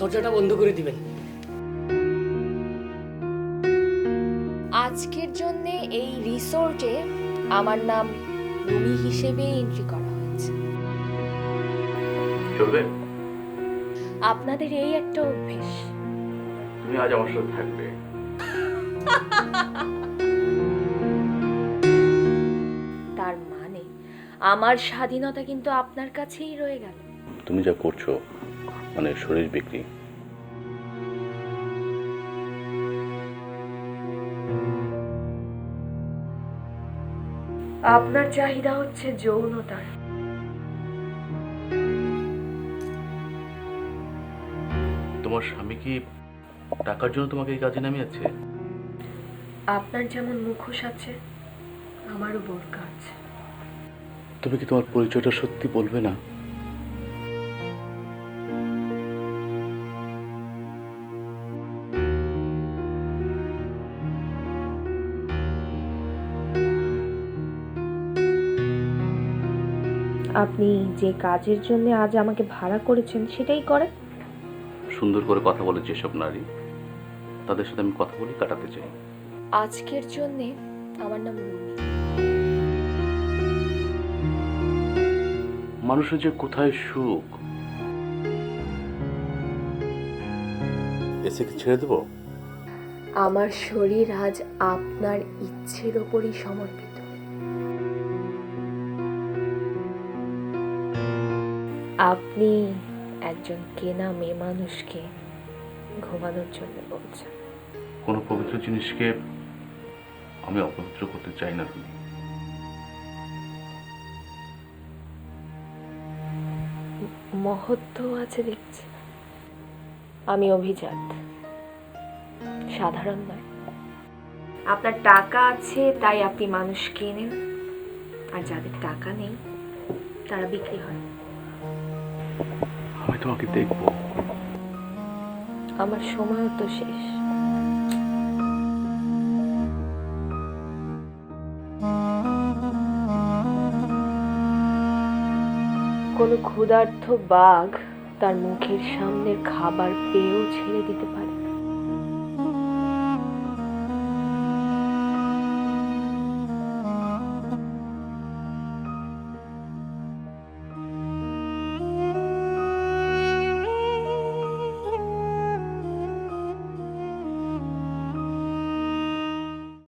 দরজাটা বন্ধ করে দিবেন। আজকের জন্য এই রিসোর্টে আমার নাম রুমি হিসেবে এন্ট্রি করা হয়েছে। চলবে? আপনাদের এই একটা অভ্যেস। তুমি আজ আমার সাথে থাকবে। তার মানে আমার স্বাধীনতা কিন্তু আপনার কাছেই রয়ে গেল। তুমি যা করছো মানে শরীর বিক্রি। আপনার চাহিদা হচ্ছে যৌনতার। তোমার স্বামী কি টাকার জন্য তোমাকে এই কাজে নামিয়েছে? আপনার যেমন মুখোশ আছে, আমারও বোরকা আছে। তুমি কি তোমার পরিচয়টা সত্যি বলবে না? আপনি যে কাজের জন্য আজ আমাকে ভাড়া করেছেন সেটাই করেন। সুন্দর করে কথা বলে যেসব নারী, তাদের সাথে আমি কথা বলি কাটাতে চাই। আজকের জন্য আমার নাম রুমি। মানুষের যে কোথায় সুখ, এসে কি ছেড়ে দেবো? আমার শরীর আজ আপনার ইচ্ছের ওপরই সমর্পিত। আপনি একজন কেনা মেয়ে মানুষকে ঘুমানোর জন্য বলছেন। কোনো পবিত্র জিনিসকে আমি অপবিত্র করতে চাই না তুমি। মহত্ব আছে দেখছি। আমি অভিজাত, সাধারণ নয়। আপনার টাকা আছে তাই আপনি মানুষ কেনেন, আর যাদের টাকা নেই তারা বিক্রি হয়। আমি তোমাকে দেখবো। আমার সময়ও তো শেষ। কোনো ক্ষুধার্ত বাঘ তার মুখের সামনের খাবার পেয়েও ছেড়ে দিতে পারে।